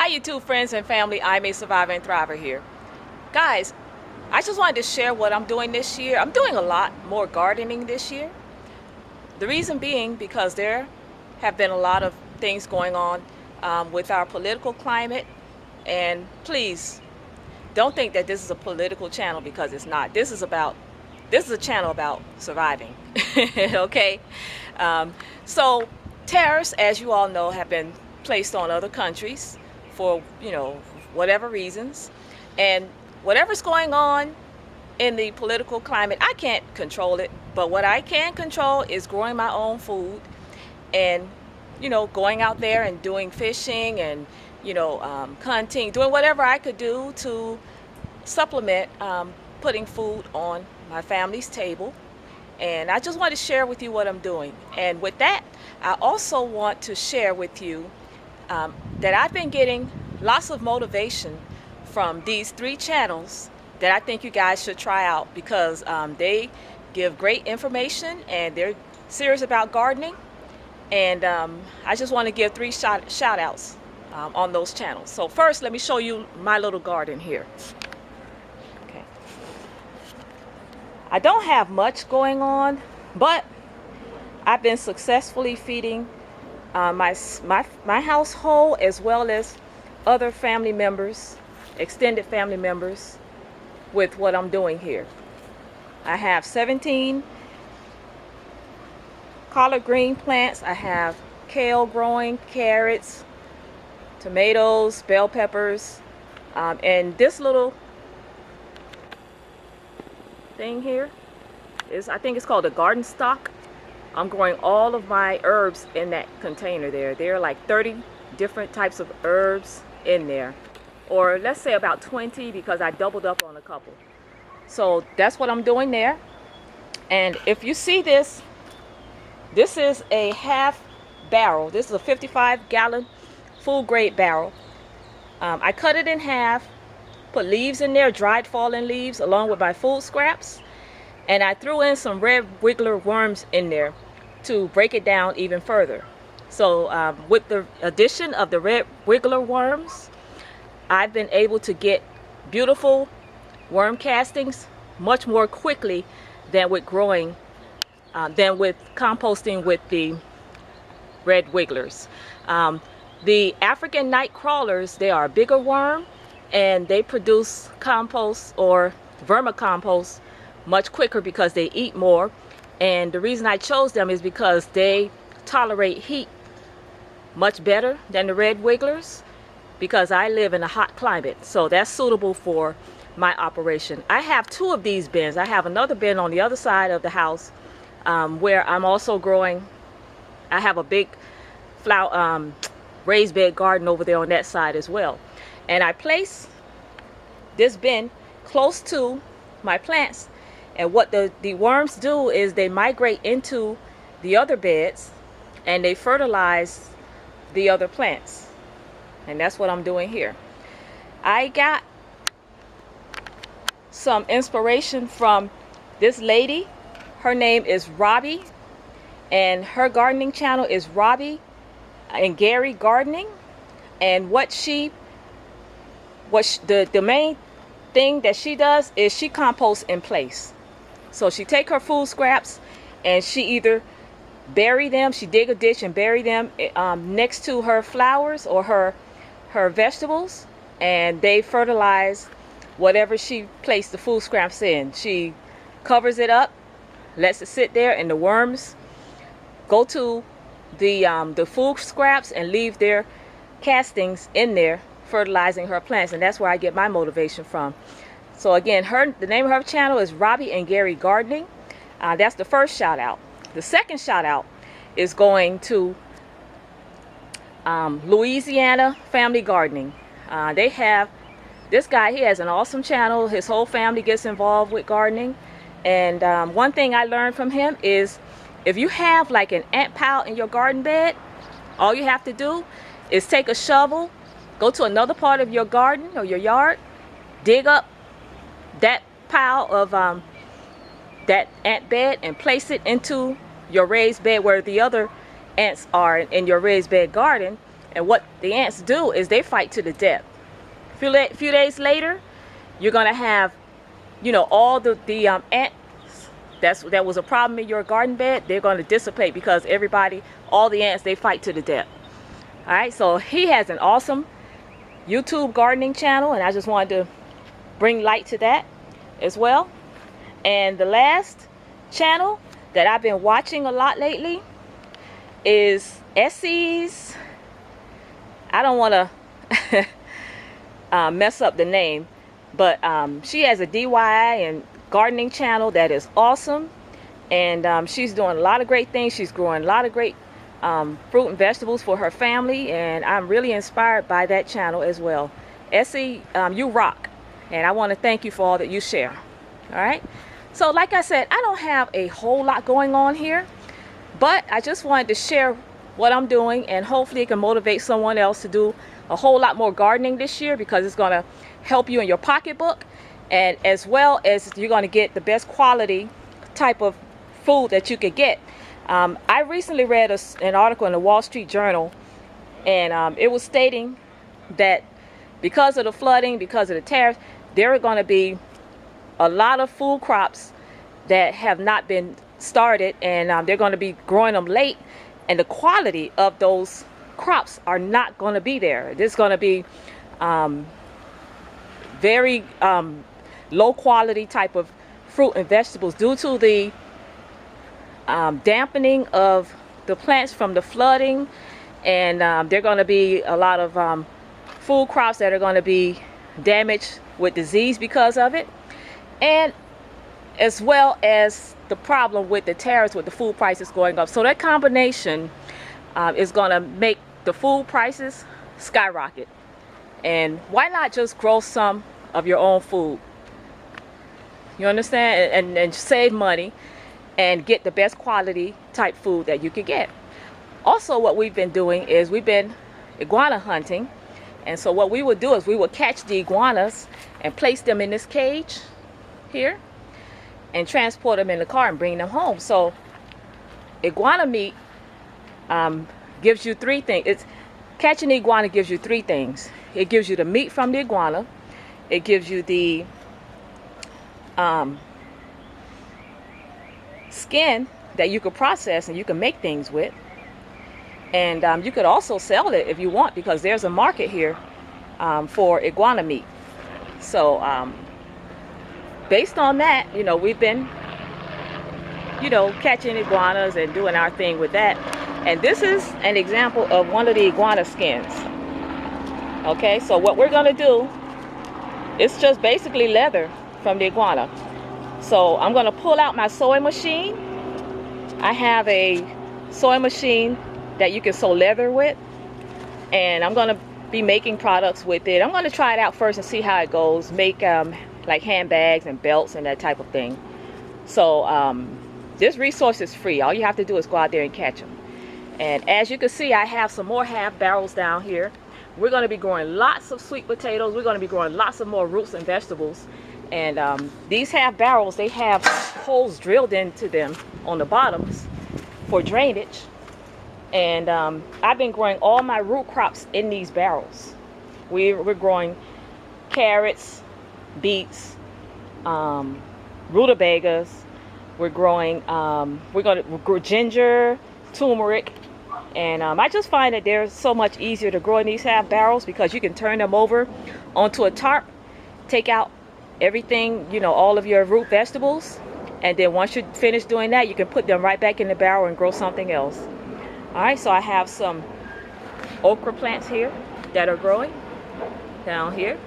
Hi YouTube friends and family, I'm a survivor and thriver here. Guys, I just wanted to share what I'm doing this year. I'm doing a lot more gardening this year. The reason being because there have been a lot of things going on with our political climate. And please, don't think that this is a political channel because it's not. This is a channel about surviving, okay? So tariffs, as you all know, have been placed on other countries for, whatever reasons. And whatever's going on in the political climate, I can't control it. But what I can control is growing my own food and, going out there and doing fishing and, hunting, doing whatever I could do to supplement putting food on my family's table. And I just want to share with you what I'm doing. And with that, I also want to share with you that I've been getting lots of motivation from these 3 channels that I think you guys should try out because they give great information and they're serious about gardening. And I just want to give 3 shout outs on those channels. So first, let me show you my little garden here. Okay. I don't have much going on, but I've been successfully feeding my household as well as other family members, extended family members, with what I'm doing here. I have 17 collard green plants. I have kale growing, carrots, tomatoes, bell peppers, and this little thing here is, I think it's called a garden stock. I'm growing all of my herbs in that container there. There are like 30 different types of herbs in there, or let's say about 20 because I doubled up on a couple. So that's what I'm doing there. And if you see this is a half barrel. This is a 55-gallon food grade barrel. I cut it in half, put leaves in there, dried fallen leaves, along with my food scraps. And I threw in some red wiggler worms in there to break it down even further. So with the addition of the red wiggler worms, I've been able to get beautiful worm castings much more quickly than with composting with the red wigglers. The African night crawlers, they are a bigger worm and they produce compost or vermicompost much quicker because they eat more. And the reason I chose them is because they tolerate heat much better than the red wigglers, because I live in a hot climate, so that's suitable for my operation. I have 2 of these bins. I have another bin on the other side of the house where I'm also growing. I have a big flower raised bed garden over there on that side as well. And I place this bin close to my plants. And what the worms do is they migrate into the other beds and they fertilize the other plants. And that's what I'm doing here. I got some inspiration from this lady. Her name is Robbie, and her gardening channel is Robbie and Gary Gardening. And the main thing that she does is she composts in place. So she take her food scraps and she either bury them, she dig a ditch and bury them next to her flowers or her vegetables, and they fertilize whatever she placed the food scraps in. She covers it up, lets it sit there, and the worms go to the food scraps and leave their castings in there, fertilizing her plants. And that's where I get my motivation from. So again, the name of her channel is Robbie and Gary Gardening. That's the first shout out. The second shout out is going to Louisiana Family Gardening. They have this guy. He has an awesome channel. His whole family gets involved with gardening. And one thing I learned from him is if you have like an ant pile in your garden bed, all you have to do is take a shovel, go to another part of your garden or your yard, dig up that pile of that ant bed and place it into your raised bed where the other ants are in your raised bed garden, And what the ants do is they fight to the death. Few days later, you're gonna have, you know, all the ants that was a problem in your garden bed. They're gonna dissipate because all the ants, they fight to the death. All right, so he has an awesome YouTube gardening channel, and I just wanted to bring light to that as well. And the last channel that I've been watching a lot lately is Essie's. I don't want to mess up the name, but she has a DIY and gardening channel that is awesome, and she's doing a lot of great things. She's growing a lot of great fruit and vegetables for her family, and I'm really inspired by that channel as well. Essie, you rock, and I want to thank you for all that you share. All right, so like I said, I don't have a whole lot going on here, but I just wanted to share what I'm doing, and hopefully it can motivate someone else to do a whole lot more gardening this year, because it's going to help you in your pocketbook, and as well as you're going to get the best quality type of food that you could get. I recently read an article in the Wall Street Journal, and it was stating that because of the flooding, because of the tariffs, there are going to be a lot of food crops that have not been started, and they're going to be growing them late, and the quality of those crops are not going to be there. There's going to be very low quality type of fruit and vegetables due to the dampening of the plants from the flooding, and there are going to be a lot of food crops that are going to be damaged with disease because of it, and as well as the problem with the tariffs, with the food prices going up. So that combination is going to make the food prices skyrocket. And why not just grow some of your own food? You understand? And save money and get the best quality type food that you could get. Also, what we've been doing is we've been iguana hunting. And so what we would do is we would catch the iguanas and place them in this cage here and transport them in the car and bring them home. So iguana meat gives you three things. Catching the iguana gives you three things. It gives you the meat from the iguana. It gives you the skin that you could process and you can make things with. And you could also sell it if you want, because there's a market here for iguana meat. So based on that, you know, we've been, you know, catching iguanas and doing our thing with that. And this is an example of one of the iguana skins. Okay, so what we're gonna do, it's just basically leather from the iguana. So I'm gonna pull out my sewing machine. I have a sewing machine that you can sew leather with, and I'm gonna be making products with it. I'm gonna try it out first and see how it goes. Make like handbags and belts and that type of thing. So this resource is free. All you have to do is go out there and catch them. And as you can see, I have some more half barrels down here. We're going to be growing lots of sweet potatoes. We're going to be growing lots of more roots and vegetables. And these half barrels, they have holes drilled into them on the bottoms for drainage. And I've been growing all my root crops in these barrels. We're growing carrots, beets, rutabagas. We're growing, we're going to grow ginger, turmeric. And I just find that they're so much easier to grow in these half barrels, because you can turn them over onto a tarp, take out everything, you know, all of your root vegetables, and then once you finish doing that, you can put them right back in the barrel and grow something else. All right, so I have some okra plants here that are growing down here.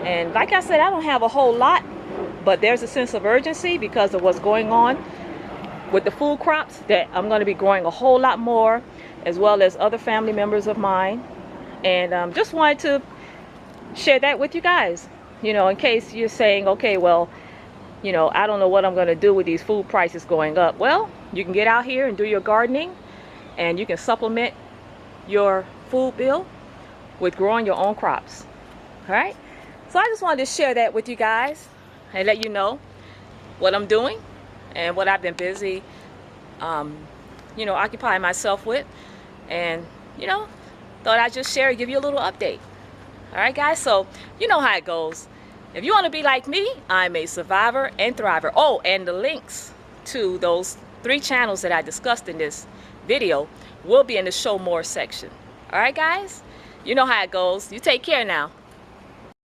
And like I said, I don't have a whole lot, but there's a sense of urgency because of what's going on with the food crops, that I'm going to be growing a whole lot more, as well as other family members of mine. And just wanted to share that with you guys, you know, in case you're saying, okay, well, you know, I don't know what I'm going to do with these food prices going up. Well, you can get out here and do your gardening, and you can supplement your food bill with growing your own crops. All right, so I just wanted to share that with you guys and let you know what I'm doing and what I've been busy, you know, occupying myself with. And, you know, thought I'd just share, give you a little update. All right, guys, so you know how it goes. If you want to be like me, I'm a survivor and thriver. Oh, and the links to those 3 channels that I discussed in this video will be in the show more section. All right, guys, you know how it goes. You take care now.